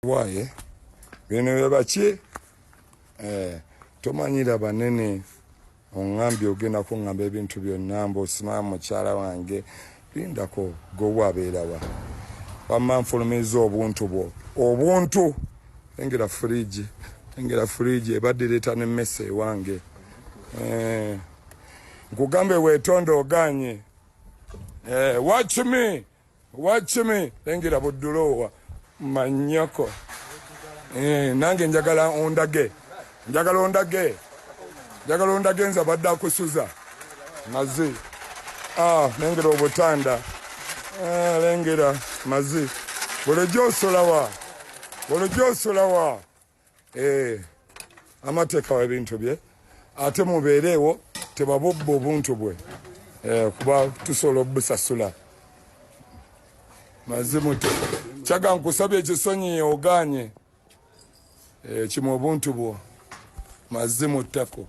Waye bino bebaki tomanyira banene ongambye ogenda kungamba ebintu byonna mbosima mukyala wange lindako gowaberawa wamma nfulumiza obuntu engera fridge ebadde leeta n'emmese ewange nkugambe weetonde oganye watch me engera buddulowa manyoko nange njagala ondage nza badde akusuza mazi lengera obutanda lengera mazi bulijjo osulawa amateeka w'ebintu bye ate mubeereewo tebabubba obuntu bwe kuba tusobola obusasula mazimute kyaga nkusabye ekisonyi oganye kimu obuntu bwo mazimutako